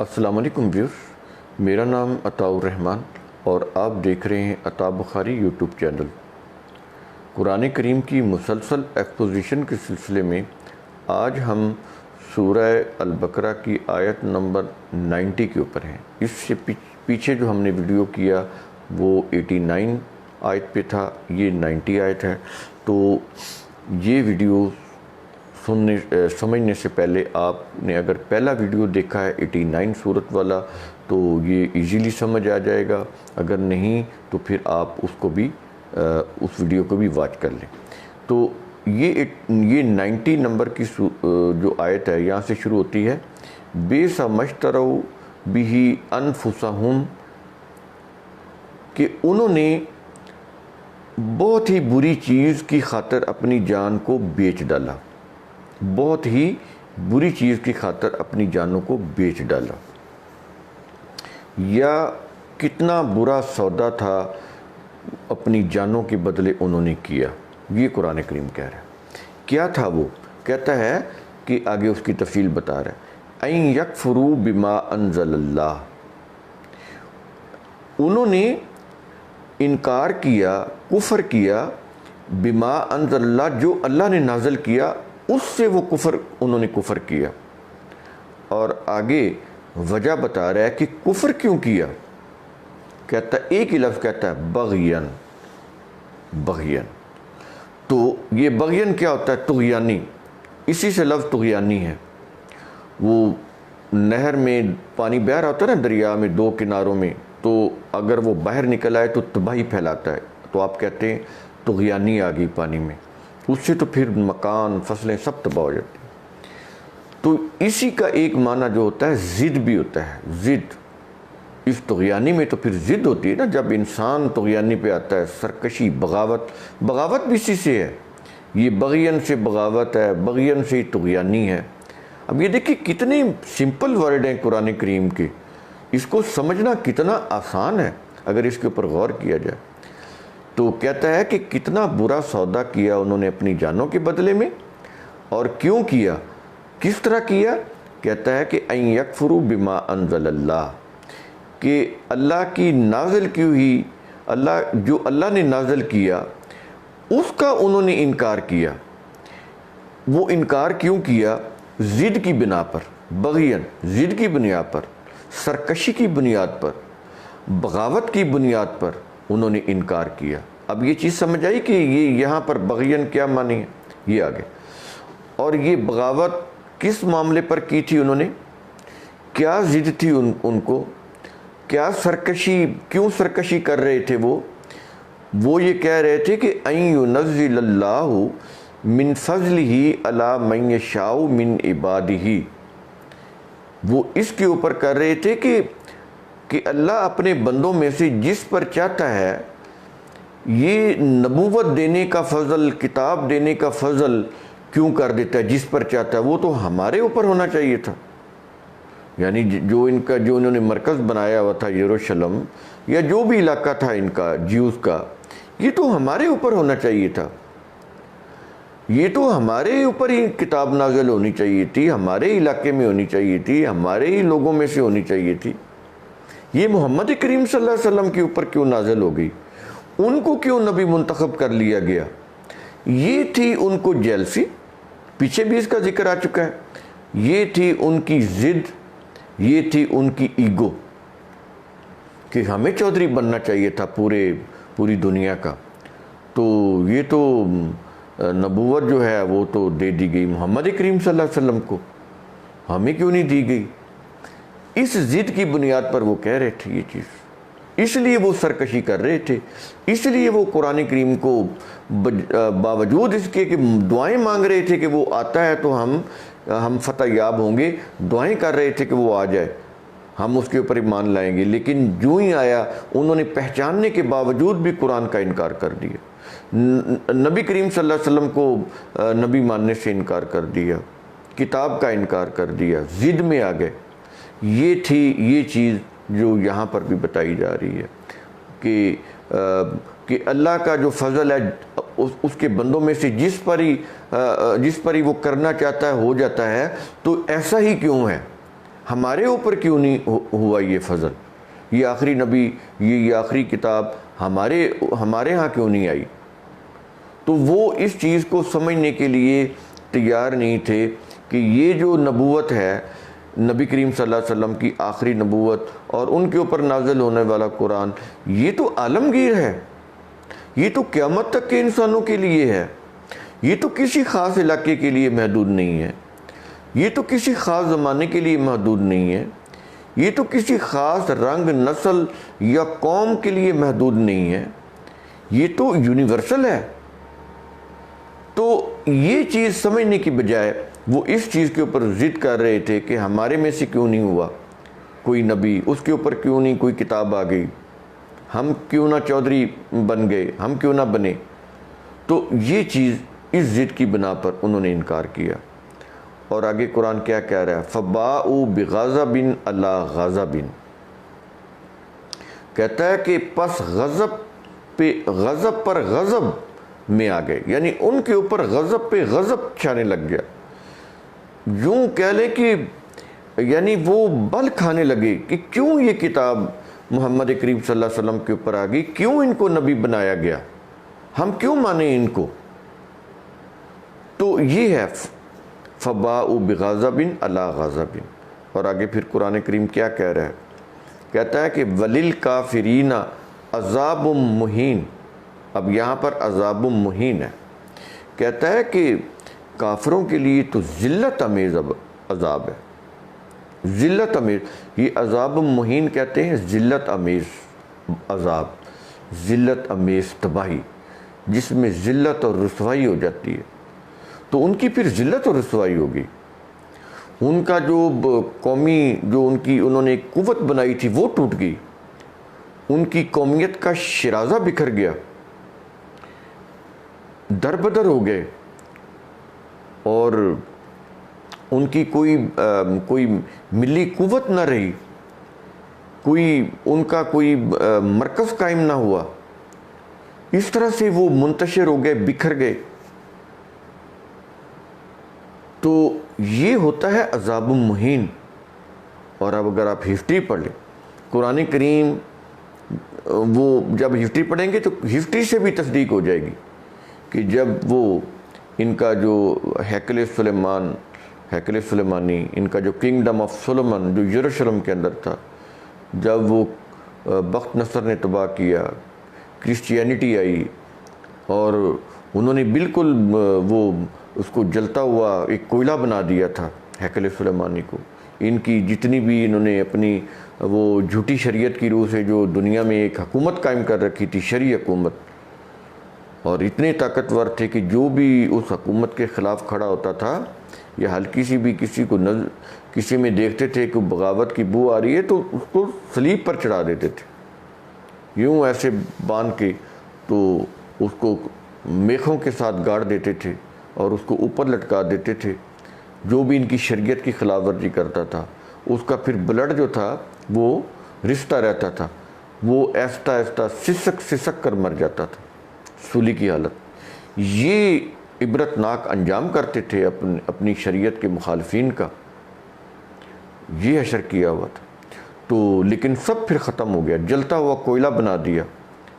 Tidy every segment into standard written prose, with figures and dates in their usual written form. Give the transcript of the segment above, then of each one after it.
السلام علیکم ویورز، میرا نام عطاء الرحمن اور آپ دیکھ رہے ہیں عطاء بخاری یوٹیوب چینل۔ قرآن کریم کی مسلسل ایکسپوزیشن کے سلسلے میں آج ہم سورہ البقرہ کی آیت نمبر 90 کے اوپر ہیں۔ اس سے پیچھے جو ہم نے ویڈیو کیا وہ 89 آیت پہ تھا، یہ 90 آیت ہے۔ تو یہ ویڈیو سمجھنے سے پہلے آپ نے اگر پہلا ویڈیو دیکھا ہے 89 سورت والا تو یہ ایزیلی سمجھ آ جائے گا، اگر نہیں تو پھر آپ اس کو بھی اس ویڈیو کو بھی واچ کر لیں۔ تو یہ 90 نمبر کی جو آیت ہے یہاں سے شروع ہوتی ہے، بِئْسَ مَا اشْتَرَوْا بِهِ أَنفُسَهُمْ، کہ انہوں نے بہت ہی بری چیز کی خاطر اپنی جان کو بیچ ڈالا، بہت ہی بری چیز کی خاطر اپنی جانوں کو بیچ ڈالا، یا کتنا برا سودا تھا اپنی جانوں کے بدلے انہوں نے کیا۔ یہ قرآن کریم کہہ رہا ہے۔ کیا تھا وہ؟ کہتا ہے کہ آگے اس کی تفصیل بتا رہا ہے، اَن یکفروا بما انزل اللہ، انہوں نے انکار کیا، کفر کیا، بما انزل اللہ، جو اللہ نے نازل کیا اس سے وہ انہوں نے کفر کیا۔ اور آگے وجہ بتا رہا ہے کہ کفر کیوں کیا۔ کہتا ہے، ایک ہی لفظ کہتا ہے، بغین، بغین۔ تو یہ بغین کیا ہوتا ہے؟ طغیانی، اسی سے لفظ طغیانی ہے۔ وہ نہر میں پانی بہہ رہا ہوتا ہے نا، دریا میں دو کناروں میں، تو اگر وہ باہر نکل آئے تو تباہی پھیلاتا ہے، تو آپ کہتے ہیں طغیانی آ گئی پانی میں، اس سے تو پھر مکان، فصلیں سب تباہ ہو جاتی ہیں۔ تو اسی کا ایک معنی جو ہوتا ہے ضد بھی ہوتا ہے، ضد۔ اس طغیانی میں تو پھر ضد ہوتی ہے نا، جب انسان طغیانی پہ آتا ہے، سرکشی، بغاوت، بغاوت بھی اسی سے ہے۔ یہ بغین سے بغاوت ہے، بغین سے طغیانی ہے۔ اب یہ دیکھیں کتنے سمپل ورڈ ہیں قرآن کریم کے، اس کو سمجھنا کتنا آسان ہے اگر اس کے اوپر غور کیا جائے۔ تو کہتا ہے کہ کتنا برا سودا کیا انہوں نے اپنی جانوں کے بدلے میں، اور کیوں کیا، کس طرح کیا۔ کہتا ہے کہ ان یکفروا بما انزل اللہ، کہ اللہ کی نازل کی ہوئی، جو اللہ نے نازل کیا اس کا انہوں نے انکار کیا۔ وہ انکار کیوں کیا؟ ضد کی بنا پر، بغین، ضد کی بنیاد پر، سرکشی کی بنیاد پر، بغاوت کی بنیاد پر انہوں نے انکار کیا۔ اب یہ چیز سمجھ آئی کہ یہ یہاں پر بغین کیا معنی ہے؟ یہ آگے۔ اور یہ بغاوت کس معاملے پر کی تھی انہوں نے؟ کیا ضد تھی ان کو؟ کیا سرکشی، کیوں سرکشی کر رہے تھے وہ یہ کہہ رہے تھے کہ ان ینزل اللہ من فضلہ علی من یشاء من عبادہ، وہ اس کے اوپر کر رہے تھے کہ اللہ اپنے بندوں میں سے جس پر چاہتا ہے یہ نبوت دینے کا فضل، کتاب دینے کا فضل کیوں کر دیتا ہے جس پر چاہتا ہے؟ وہ تو ہمارے اوپر ہونا چاہیے تھا۔ یعنی جو انہوں نے مرکز بنایا ہوا تھا یروشلم، یا جو بھی علاقہ تھا ان کا، جیوز کا، یہ تو ہمارے اوپر ہونا چاہیے تھا، یہ تو ہمارے اوپر ہی کتاب نازل ہونی چاہیے تھی، ہمارے علاقے میں ہونی چاہیے تھی، ہمارے ہی لوگوں میں سے ہونی چاہیے تھی۔ یہ محمد کریم صلی اللہ علیہ وسلم کے اوپر کیوں نازل ہو گئی؟ ان کو کیوں نبی منتخب کر لیا گیا؟ یہ تھی ان کو جیلسی، پیچھے بھی اس کا ذکر آ چکا ہے۔ یہ تھی ان کی ضد، یہ تھی ان کی ایگو، کہ ہمیں چودھری بننا چاہیے تھا پوری دنیا کا۔ تو یہ تو نبوت جو ہے وہ تو دے دی گئی محمد کریم صلی اللہ علیہ وسلم کو، ہمیں کیوں نہیں دی گئی؟ اس ضد کی بنیاد پر وہ کہہ رہے تھے یہ چیز، اس لیے وہ سرکشی کر رہے تھے، اس لیے وہ قرآن کریم کو باوجود اس کے کہ دعائیں مانگ رہے تھے کہ وہ آتا ہے تو ہم فتح یاب ہوں گے، دعائیں کر رہے تھے کہ وہ آ جائے، ہم اس کے اوپر ایمان لائیں گے، لیکن جو ہی آیا انہوں نے پہچاننے کے باوجود بھی قرآن کا انکار کر دیا، نبی کریم صلی اللہ علیہ وسلم کو نبی ماننے سے انکار کر دیا، کتاب کا انکار کر دیا، ضد میں آ گئے۔ یہ تھی یہ چیز جو یہاں پر بھی بتائی جا رہی ہے کہ اللہ کا جو فضل ہے اس کے بندوں میں سے جس پر ہی وہ کرنا چاہتا ہے ہو جاتا ہے، تو ایسا ہی کیوں ہے؟ ہمارے اوپر کیوں نہیں ہوا یہ فضل؟ یہ آخری نبی، یہ آخری کتاب ہمارے ہاں کیوں نہیں آئی؟ تو وہ اس چیز کو سمجھنے کے لیے تیار نہیں تھے کہ یہ جو نبوت ہے، نبی کریم صلی اللہ علیہ وسلم کی آخری نبوت اور ان کے اوپر نازل ہونے والا قرآن، یہ تو عالمگیر ہے، یہ تو قیامت تک کے انسانوں کے لیے ہے، یہ تو کسی خاص علاقے کے لیے محدود نہیں ہے، یہ تو کسی خاص زمانے کے لیے محدود نہیں ہے، یہ تو کسی خاص رنگ، نسل یا قوم کے لیے محدود نہیں ہے، یہ تو یونیورسل ہے۔ تو یہ چیز سمجھنے کی بجائے وہ اس چیز کے اوپر ضد کر رہے تھے کہ ہمارے میں سے کیوں نہیں ہوا کوئی نبی، اس کے اوپر کیوں نہیں کوئی کتاب آ گئی، ہم کیوں نہ چودھری بن گئے، ہم کیوں نہ بنے۔ تو یہ چیز اس ضد کی بنا پر انہوں نے انکار کیا۔ اور آگے قرآن کیا کہہ رہا ہے؟ فَبَاءُوا بِغَضَبٍ عَلَىٰ غَضَبٍ، کہتا ہے کہ پس غضب پر غضب میں آ گئے، یعنی ان کے اوپر غضب پہ غضب چھانے لگ گیا۔ یوں کہہ لیں کہ یعنی وہ بل کھانے لگے کہ کیوں یہ کتاب محمد کریم صلی اللہ علیہ وسلم کے اوپر آ گئی، کیوں ان کو نبی بنایا گیا، ہم کیوں مانیں ان کو۔ تو یہ ہے فَبَاءُوا بِغَضَبٍ عَلَىٰ غَضَبٍ۔ اور آگے پھر قرآن کریم کیا کہہ رہا ہے؟ کہتا ہے کہ وَلِلْكَافِرِينَ عَذَابٌ مُّهِينٌ۔ اب یہاں پر عذاب مہین ہے، کہتا ہے کہ کافروں کے لیے تو ذلت امیز عذاب ہے، ذلت امیز۔ یہ عذاب مہین کہتے ہیں ذلت امیز عذاب، ذلت امیز تباہی، جس میں ذلت اور رسوائی ہو جاتی ہے۔ تو ان کی پھر ذلت اور رسوائی ہوگی، ان کا جو قومی جو انہوں نے ایک قوت بنائی تھی وہ ٹوٹ گئی، ان کی قومیت کا شرازہ بکھر گیا، در بدر ہو گئے، اور ان کی کوئی ملی قوت نہ رہی، ان کا کوئی مرکز قائم نہ ہوا، اس طرح سے وہ منتشر ہو گئے، بکھر گئے۔ تو یہ ہوتا ہے عذاب مہین۔ اور اب اگر آپ ہسٹری پڑھ لیں قرآن کریم، وہ جب ہسٹری پڑھیں گے تو ہسٹری سے بھی تصدیق ہو جائے گی کہ جب وہ ان کا جو ہیکل سلیمانی، ان کا جو کنگڈم آف سولومن جو یروشلم کے اندر تھا، جب وہ بخت نصر نے تباہ کیا، کرسچینٹی آئی اور انہوں نے بالکل وہ اس کو جلتا ہوا ایک کوئلہ بنا دیا تھا ہیکل سلیمانی کو۔ ان کی جتنی بھی انہوں نے اپنی وہ جھوٹی شریعت کی روح سے جو دنیا میں ایک حکومت قائم کر رکھی تھی، شرعی حکومت، اور اتنے طاقتور تھے کہ جو بھی اس حکومت کے خلاف کھڑا ہوتا تھا یا ہلکی سی بھی کسی میں دیکھتے تھے کہ بغاوت کی بو آ رہی ہے تو اس کو صلیب پر چڑھا دیتے تھے، یوں ایسے باندھ کے، تو اس کو میخوں کے ساتھ گاڑ دیتے تھے اور اس کو اوپر لٹکا دیتے تھے۔ جو بھی ان کی شریعت کی خلاف ورزی کرتا تھا اس کا پھر بلڈ جو تھا وہ رستا رہتا تھا، وہ ایستا ایستا سسک کر مر جاتا تھا، سولی کی حالت۔ یہ عبرتناک انجام کرتے تھے اپنی شریعت کے مخالفین کا، یہ حشر کیا ہوا تھا۔ تو لیکن سب پھر ختم ہو گیا، جلتا ہوا کوئلہ بنا دیا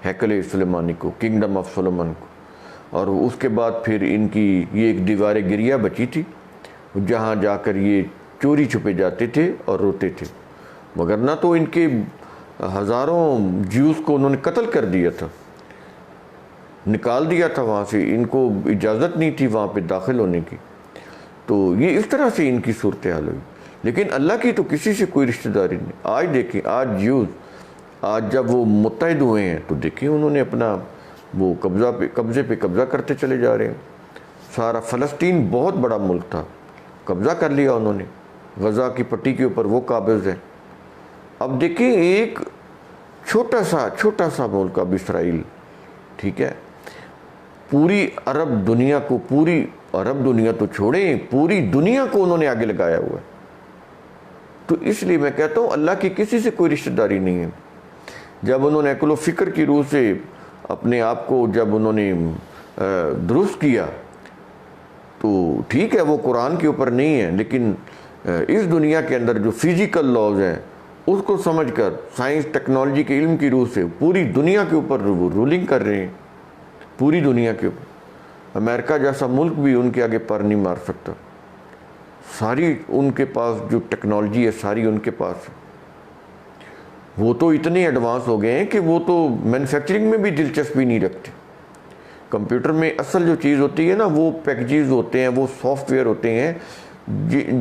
ہیکل سلیمانی کو، کنگڈم آف سولومن کو۔ اور اس کے بعد پھر ان کی یہ ایک دیوار گریہ بچی تھی جہاں جا کر یہ چوری چھپے جاتے تھے اور روتے تھے، مگر نہ تو ان کے ہزاروں جیوز کو انہوں نے قتل کر دیا تھا، نکال دیا تھا وہاں سے، ان کو اجازت نہیں تھی وہاں پہ داخل ہونے کی۔ تو یہ اس طرح سے ان کی صورتحال ہوئی، لیکن اللہ کی تو کسی سے کوئی رشتہ داری نہیں۔ آج دیکھیں، آج جیوز آج جب وہ متحد ہوئے ہیں تو دیکھیں انہوں نے اپنا وہ قبضے پہ قبضہ کرتے چلے جا رہے ہیں۔ سارا فلسطین بہت بڑا ملک تھا، قبضہ کر لیا انہوں نے، غزہ کی پٹی کے اوپر وہ قابض ہیں۔ اب دیکھیں ایک چھوٹا سا ملک اب اسرائیل، ٹھیک ہے، پوری عرب دنیا کو، پوری عرب دنیا تو چھوڑیں، پوری دنیا کو انہوں نے آگے لگایا ہوا ہے۔ تو اس لیے میں کہتا ہوں اللہ کی کسی سے کوئی رشتہ داری نہیں ہے۔ جب انہوں نے عقل و فکر کی روح سے اپنے آپ کو جب انہوں نے درست کیا تو ٹھیک ہے وہ قرآن کے اوپر نہیں ہے، لیکن اس دنیا کے اندر جو فزیکل لاز ہیں اس کو سمجھ کر سائنس ٹیکنالوجی کے علم کی روح سے پوری دنیا کے اوپر وہ رولنگ کر رہے ہیں، پوری دنیا کے اوپر۔ امریکہ جیسا ملک بھی ان کے آگے پر نہیں مار سکتا، ساری ان کے پاس جو ٹیکنالوجی ہے ساری ان کے پاس ہے۔ وہ تو اتنے ایڈوانس ہو گئے ہیں کہ وہ تو مینوفیکچرنگ میں بھی دلچسپی نہیں رکھتے۔ کمپیوٹر میں اصل جو چیز ہوتی ہے نا، وہ پیکیجز ہوتے ہیں، وہ سافٹ ویئر ہوتے ہیں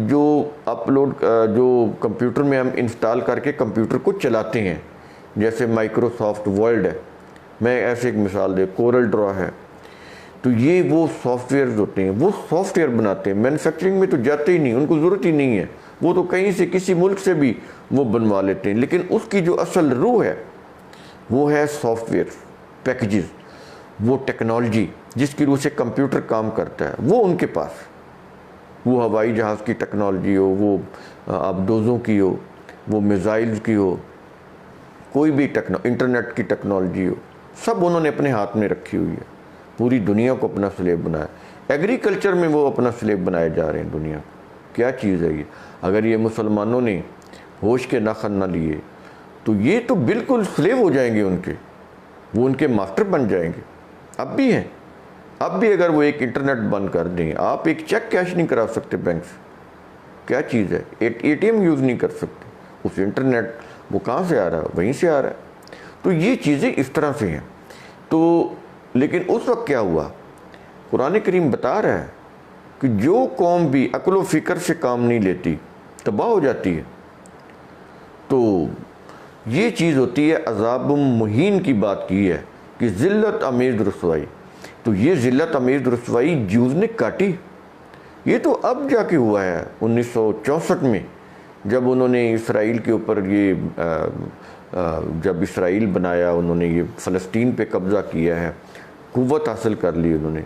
جو اپلوڈ جو کمپیوٹر میں ہم انسٹال کر کے کمپیوٹر کو چلاتے ہیں، جیسے مائکروسافٹ ورڈ ہے، میں ایسے ایک مثال دے، کورل ڈرا ہے، تو یہ وہ سافٹ ویئرز ہوتے ہیں، وہ سافٹ ویئر بناتے ہیں، مینوفیکچرنگ میں تو جاتے ہی نہیں، ان کو ضرورت ہی نہیں ہے، وہ تو کہیں سے کسی ملک سے بھی وہ بنوا لیتے ہیں، لیکن اس کی جو اصل روح ہے وہ ہے سافٹ ویئر، پیکیجز، وہ ٹیکنالوجی جس کی روح سے کمپیوٹر کام کرتا ہے، وہ ان کے پاس، وہ ہوائی جہاز کی ٹیکنالوجی ہو، وہ آبدوزوں کی ہو، وہ میزائلز کی ہو، کوئی بھی انٹرنیٹ کی ٹیکنالوجی ہو، سب انہوں نے اپنے ہاتھ میں رکھی ہوئی ہے، پوری دنیا کو اپنا سلیب بنایا۔ ایگریکلچر میں وہ اپنا سلیب بنائے جا رہے ہیں دنیا کو۔ کیا چیز ہے یہ؟ اگر یہ مسلمانوں نے ہوش کے ناخن نہ لیے تو یہ تو بالکل سلیب ہو جائیں گے ان کے، وہ ان کے ماسٹر بن جائیں گے۔ اب بھی ہیں، اب بھی اگر وہ ایک انٹرنیٹ بند کر دیں، آپ ایک چیک کیش نہیں کرا سکتے بینک سے، کیا چیز ہے؟ اے ٹی ایم یوز نہیں کر سکتے، اس انٹرنیٹ وہ کہاں سے آ رہا ہے؟ وہیں سے آ رہا ہے۔ تو یہ چیزیں اس طرح سے ہیں۔ تو لیکن اس وقت کیا ہوا؟ قرآن کریم بتا رہا ہے کہ جو قوم بھی عقل و فکر سے کام نہیں لیتی تباہ ہو جاتی ہے۔ تو یہ چیز ہوتی ہے، عذاب مہین کی بات کی ہے کہ ذلت امیز رسوائی۔ تو یہ ذلت امیز رسوائی جیوز نے کاٹی، یہ تو اب جا کے ہوا ہے 1964 میں، جب انہوں نے اسرائیل کے اوپر جب اسرائیل بنایا، انہوں نے یہ فلسطین پہ قبضہ کیا ہے، قوت حاصل کر لی انہوں نے۔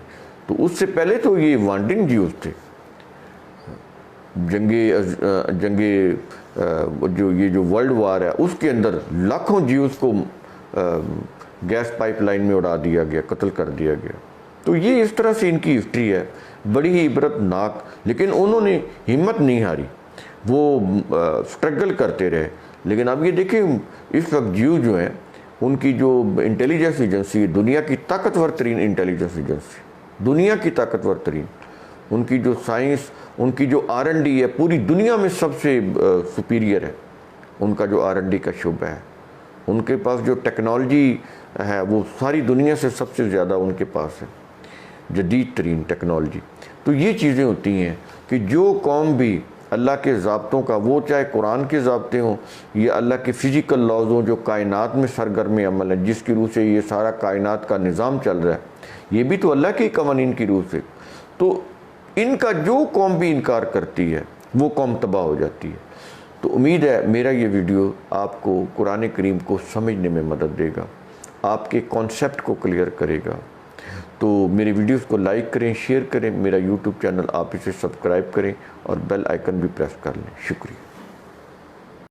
تو اس سے پہلے تو یہ وانڈنگ جیوز تھے، جو ورلڈ وار ہے اس کے اندر لاکھوں جیوز کو گیس پائپ لائن میں اڑا دیا گیا، قتل کر دیا گیا۔ تو یہ اس طرح سے ان کی ہسٹری ہے، بڑی ہی عبرت ناک، لیکن انہوں نے ہمت نہیں ہاری، وہ سٹرگل کرتے رہے۔ لیکن اب یہ دیکھیں اس وقت جو ہیں ان کی جو انٹیلیجنس ایجنسی، دنیا کی طاقتور ترین انٹیلیجنس ایجنسی، دنیا کی طاقتور ترین، ان کی جو سائنس، ان کی جو R&D ہے پوری دنیا میں سب سے سپیریئر ہے، ان کا جو R&D کا شعبہ ہے، ان کے پاس جو ٹیکنالوجی ہے وہ ساری دنیا سے سب سے زیادہ ان کے پاس ہے، جدید ترین ٹیکنالوجی۔ تو یہ چیزیں ہوتی ہیں کہ جو قوم بھی اللہ کے ضابطوں کا، وہ چاہے قرآن کے ضابطے ہوں یا اللہ کے فزیکل لاز ہوں جو کائنات میں سرگرم عمل ہے، جس کی روح سے یہ سارا کائنات کا نظام چل رہا ہے، یہ بھی تو اللہ کے قوانین کی روح سے، تو ان کا جو قوم بھی انکار کرتی ہے وہ قوم تباہ ہو جاتی ہے۔ تو امید ہے میرا یہ ویڈیو آپ کو قرآن کریم کو سمجھنے میں مدد دے گا، آپ کے کانسیپٹ کو کلیئر کرے گا۔ تو میری ویڈیوز کو لائک کریں، شیئر کریں، میرا یوٹیوب چینل آپ اسے سبسکرائب کریں اور بیل آئیکن بھی پریس کر لیں۔ شکریہ۔